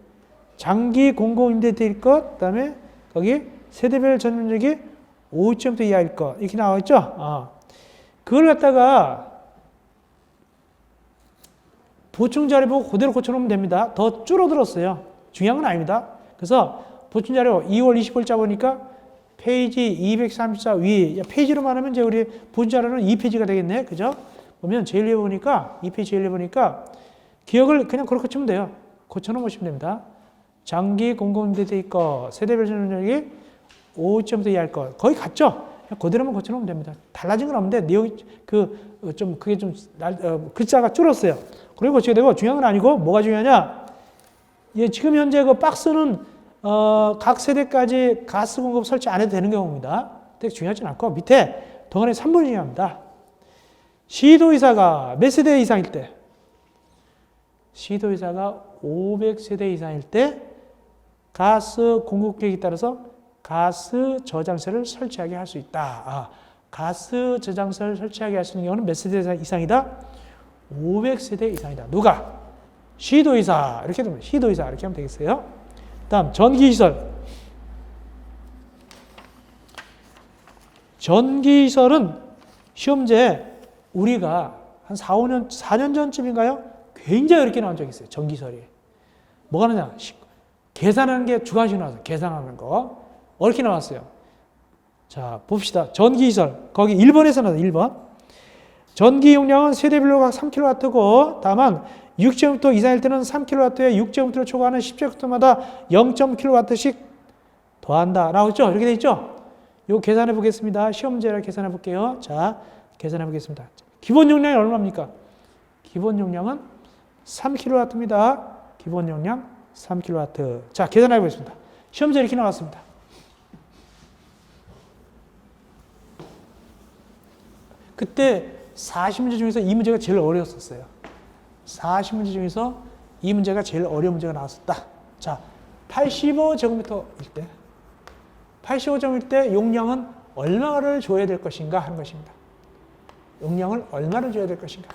장기 공공임대 될 것. 그다음에 거기 세대별 전면적이 5.0m 이하일 것 이렇게 나와 있죠. 그걸 갖다가 보충 자료 보고 그대로 고쳐놓으면 됩니다. 더 줄어들었어요. 중요한 건 아닙니다. 그래서 보충 자료 2월 25일 보니까 페이지 234 위, 페이지로 말하면 이제 우리 보충 자료는 2페이지가 되겠네. 그죠? 보면 제일 위에 보니까, 2페이지 제일 위에 보니까 기억을 그냥 그렇게 치면 돼요. 고쳐놓으시면 됩니다. 장기 공공임대 돼 있고, 세대별 전면적이 5.0m 이하일 것. 거의 같죠? 그대로만 고쳐놓으면 됩니다. 달라진 건 없는데, 내용이, 그게 좀, 글자가 줄었어요. 그리고 고치게 되고, 중요한 건 아니고, 뭐가 중요하냐? 예, 지금 현재 그 박스는, 각 세대까지 가스 공급 설치 안 해도 되는 경우입니다. 되게 중요하진 않고, 밑에 덩어리 3번이 중요합니다. 시도의사가 몇 세대 이상일 때? 시도의사가 500세대 이상일 때, 가스 공급 계획에 따라서 가스 저장소를 설치하게 할 수 있다. 가스 저장소를 설치하게 할 수 있는 경우는 몇 세대 이상이다? 500세대 이상이다. 누가? 시도의사. 이렇게 되면 시도의사. 이렇게 하면 되겠어요. 다음, 전기시설. 전기시설은 시험제 우리가 한 4년 전쯤인가요? 굉장히 어렵게 나온 적이 있어요. 전기시설이. 뭐가 나냐? 계산하는 게 주관식 나왔어요. 계산하는 거. 어렵게 나왔어요. 자, 봅시다. 전기시설. 거기 1번에서 나왔어요. 1번. 전기 용량은 세대별로 각 3kW고 다만 6제곱미터 이상일 때는 3kW에 6제곱미터를 초과하는 10제곱미터마다 0.kW씩 더한다. 라고 했죠? 이렇게 돼 있죠? 이거 계산해 보겠습니다. 시험제를 계산해 볼게요. 자, 계산해 보겠습니다. 기본 용량이 얼마입니까? 기본 용량은 3kW입니다. 기본 용량 3kW. 자, 계산해 보겠습니다. 시험제 이렇게 나왔습니다. 그때 40문제 중에서 이 문제가 제일 어려웠었어요. 40문제 중에서 이 문제가 제일 어려운 문제가 나왔었다. 자, 85제곱미터일 때, 85점일 때 용량은 얼마를 줘야 될 것인가 하는 것입니다. 용량을 얼마를 줘야 될 것인가.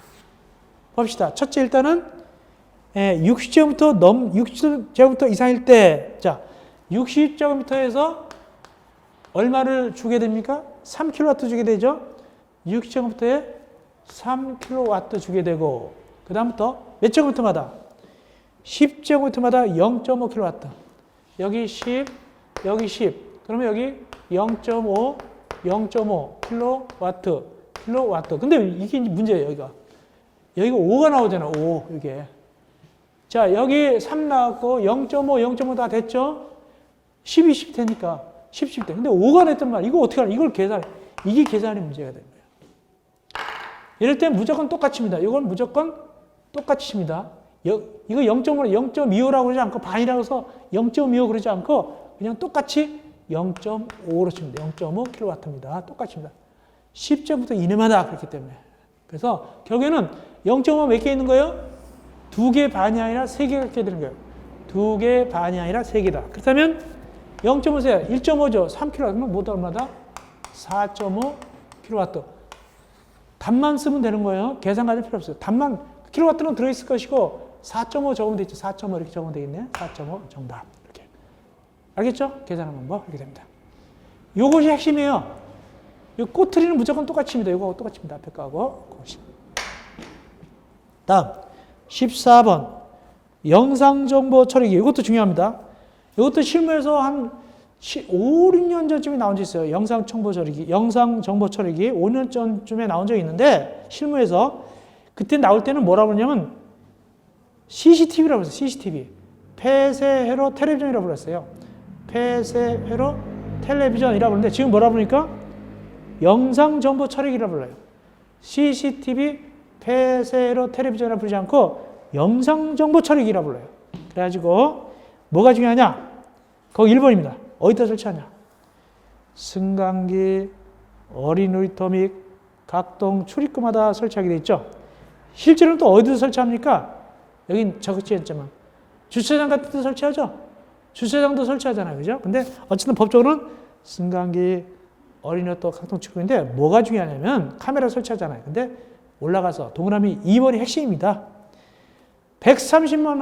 봅시다. 첫째 일단은 60제곱미터 이상일 때, 자, 60제곱미터에서 얼마를 주게 됩니까? 3kW 주게 되죠. 60제곱미터에 3kW 주게 되고, 그 다음부터 몇 제곱미터마다? 10제곱미터마다 0.5kW. 여기 10, 여기 10. 그러면 여기 0.5 킬로와트. 근데 이게 문제예요, 여기가. 여기가 5가 나오잖아, 5, 이게. 자, 여기 3 나왔고, 0.5 다 됐죠? 10이 10 되니까, 10 돼. 근데 5가 됐단 말이야. 이거 어떻게 하냐? 이걸 이게 계산이 문제가 되는 거예요. 이럴 땐 무조건 똑같습니다. 이건 무조건 똑같습니다. 이거 0.25라고 그러지 않고, 반이라고 해서 0.25 그러지 않고, 그냥 똑같이 0.5로 칩니다. 0.5kW입니다. 똑같습니다. 10제부터 이내마다 그렇기 때문에. 그래서 결국에는 0.5 몇 개 있는 거예요? 2개 반이 아니라 3개가 있게 되는 거예요. 2개 반이 아니라 3개다. 그렇다면 0.5세 1.5죠. 3kW. 그러면 모두 얼마다? 4.5kW. 답만 쓰면 되는 거예요. 계산 가질 필요 없어요. 답만, 킬로와트는 들어있을 것이고 4.5 적으면 되죠. 4.5 이렇게 적으면 되겠네. 4.5 정답. 이렇게. 알겠죠? 계산하는 방법 이렇게 됩니다. 요것이 핵심이에요. 이 꼬투리는 무조건 똑같습니다. 이거 똑같습니다. 앞에 거하고. 다음 14번 영상정보 처리기. 이것도 중요합니다. 이것도 실무에서 한 5, 6년 전쯤에 나온 적 있어요. 영상정보 처리기. 5년 전쯤에 나온 적이 있는데 실무에서 그때 나올 때는 뭐라고 그러냐면 CCTV라고 했어요. CCTV. 폐쇄회로 텔레비전이라고 불렀어요. 폐쇄회로 텔레비전이라고 부르는데 지금 뭐라 부르니까 영상정보 처리기라고 불러요. CCTV 폐쇄로 텔레비전이라고 부르지 않고 영상정보 처리기라고 불러요. 그래가지고 뭐가 중요하냐? 거기 1번입니다. 어디다 설치하냐? 승강기, 어린 놀이터 및 각동 출입구마다 설치하게 되어 있죠. 실제로는 또 어디서 설치합니까? 여긴 적지 않지만 주차장 같은 데 설치하죠. 주차장도 설치하잖아요. 그죠? 근데 어쨌든 법적으로는 승강기, 어린이집 각동 출입구인데 뭐가 중요하냐면 카메라 설치하잖아요. 근데 올라가서 동그라미 2번이 핵심입니다. 130만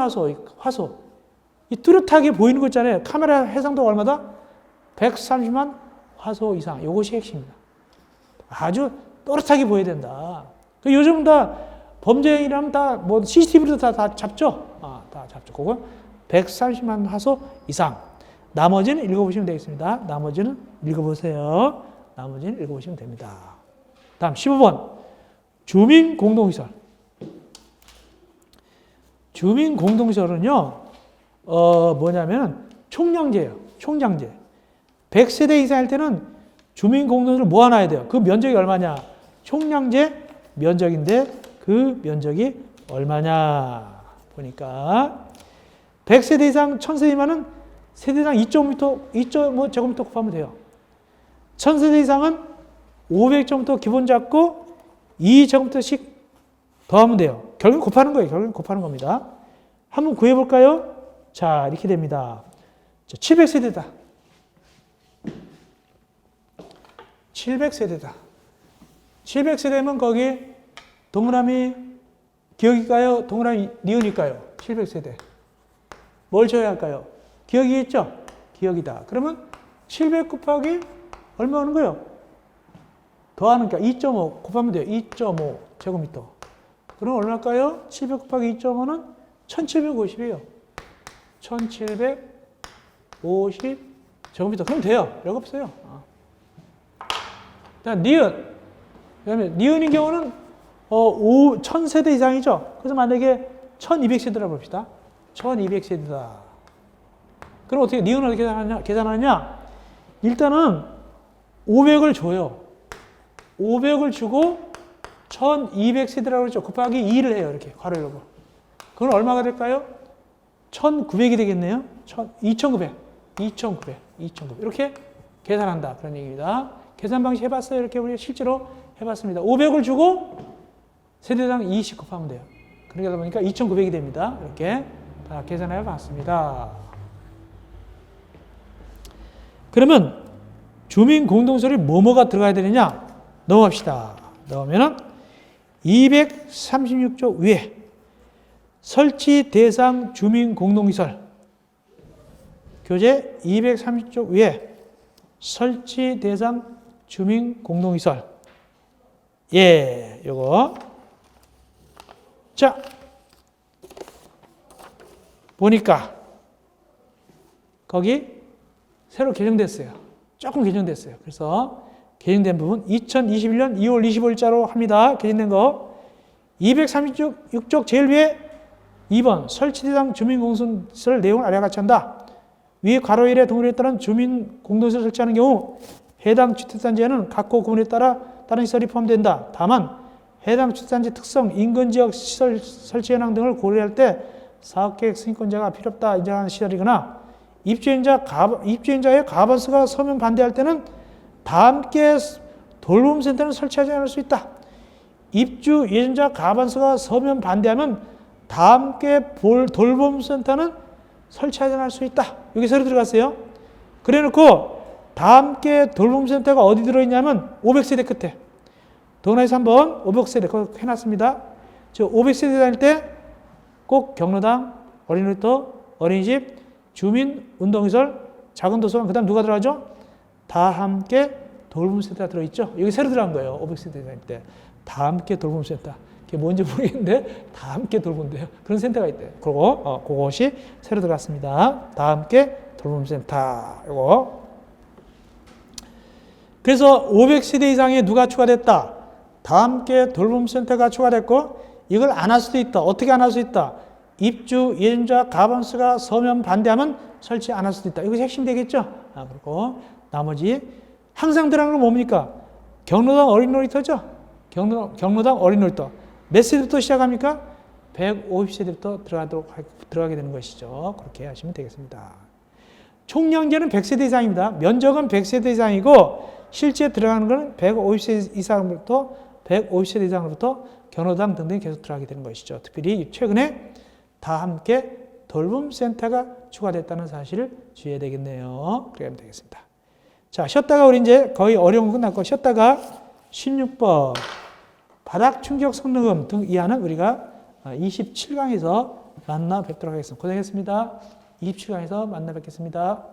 화소. 이 뚜렷하게 보이는 거 있잖아요. 카메라 해상도가 얼마다? 130만 화소 이상. 이것이 핵심입니다. 아주 또렷하게 보여야 된다. 요즘 다 범죄인이라면 다 뭐 CCTV로 다 잡죠. 다 잡죠. 그거 130만 화소 이상. 나머지는 읽어보시면 되겠습니다. 나머지는 읽어보세요. 나머지는 읽어보시면 됩니다. 다음 15번. 주민공동시설. 주민공동시설은요, 뭐냐면, 총량제예요. 총량제. 100세대 이상일 때는 주민공동시설을 모아놔야 돼요. 그 면적이 얼마냐? 총량제 면적인데, 그 면적이 얼마냐? 보니까, 100세대 이상, 1000세대 미만은 세대당 2.5 제곱미터 곱하면 돼요. 1000세대 이상은 500제곱미터 기본 잡고 2제곱미터씩 더하면 돼요. 결국은 곱하는 거예요. 결국은 곱하는 겁니다. 한번 구해볼까요? 자, 이렇게 됩니다. 700세대다. 700세대다. 700세대면 거기 동그라미 기억일까요? 동그라미 니은일까요? 700세대. 뭘 줘야 할까요? 기억이 있죠? 기억이다. 그러면 700 곱하기 얼마 하는 거예요? 더하는 게 2.5 곱하면 돼요. 2.5 제곱미터. 그럼 얼마일까요? 700 곱하기 2.5는 1750이에요. 1750 제곱미터. 그럼 돼요. 별거 없어요. 그다음 니은. 그다음에 니은인 경우는 1000세대 이상이죠. 그래서 만약에 1200세대라고 봅시다. 1200세대다. 그럼 어떻게 니은을 어떻게 계산하냐? 일단은 500을 줘요. 500을 주고 1200세대라고 그랬죠. 곱하기 2를 해요. 이렇게 괄호 열고. 그건 얼마가 될까요? 1900이 되겠네요. 2900. 이렇게 계산한다. 그런 얘기입니다. 계산 방식 해봤어요. 이렇게 우리 실제로 해봤습니다. 500을 주고 세대당 20 곱하면 돼요. 그러다 보니까 2900이 됩니다. 이렇게 다 계산해 봤습니다. 그러면 주민 공동설이 뭐뭐가 들어가야 되느냐? 넣어봅시다. 넣으면은 236조 위에 설치 대상 주민 공동시설 교재 230조 위에 설치 대상 주민 공동시설 예, 요거 자 보니까 거기 새로 개정됐어요. 조금 개정됐어요. 그래서 개정된 부분 2021년 2월 25일자로 합니다. 개정된 거 236쪽 제일 위에 2번 설치대상 주민공동시설 내용을 아래와 같이 한다. 위 괄호 1의 동일에 따른 주민공동시설 설치하는 경우 해당 주택단지에는 각호 구분에 따라 다른 시설이 포함된다. 다만 해당 주택단지 특성, 인근지역 시설 설치 현황 등을 고려할 때 사업계획 승인권자가 필요 없다 인정하는 시설이거나 입주인자의 가반수가 서면 반대할 때는 다 함께 돌봄센터는 설치하지 않을 수 있다. 입주 예정자 가반수가 서면 반대하면 다 함께 돌봄센터는 설치하지 않을 수 있다. 여기 서류 들어갔어요. 그래 놓고 다 함께 돌봄센터가 어디 들어있냐면 500세대 끝에. 도나에서 한번 500세대 그거 해놨습니다. 저 500세대 다닐 때 꼭 경로당, 어린이놀이터, 어린이집, 주민, 운동시설, 작은 도서관, 그 다음 누가 들어가죠? 다 함께 돌봄센터가 들어있죠? 여기 새로 들어간 거예요. 500세대 다닐 때. 다 함께 돌봄센터. 그게 뭔지 모르겠는데 다 함께 돌본대요. 그런 센터가 있대요. 그것이 새로 들어갔습니다. 다 함께 돌봄센터. 이거. 그래서 500세대 이상에 누가 추가됐다? 다 함께 돌봄센터가 추가됐고 이걸 안 할 수도 있다. 어떻게 안 할 수 있다? 입주 예정자 가반수가 서면 반대하면 설치 안 할 수도 있다. 이것이 핵심이 되겠죠? 그리고 나머지 항상 들어가는 건 뭡니까? 경로당 어린이놀이터죠? 경로당 어린이놀이터. 몇 세대부터 시작합니까? 150세대부터 들어가게 되는 것이죠. 그렇게 하시면 되겠습니다. 총량제는 100세대 이상입니다. 면적은 100세대 이상이고 실제 들어가는 것은 150세대 이상부터 150세대 이상으로부터 경로당 등등이 계속 들어가게 되는 것이죠. 특별히 최근에 다 함께 돌봄센터가 추가됐다는 사실을 주의해야 되겠네요. 그래야 되겠습니다. 자, 쉬었다가 우리 이제 거의 어려운 거 끝났고 쉬었다가 16번 바닥 충격 성능음 등 이하는 우리가 27강에서 만나 뵙도록 하겠습니다. 고생했습니다. 27강에서 만나 뵙겠습니다.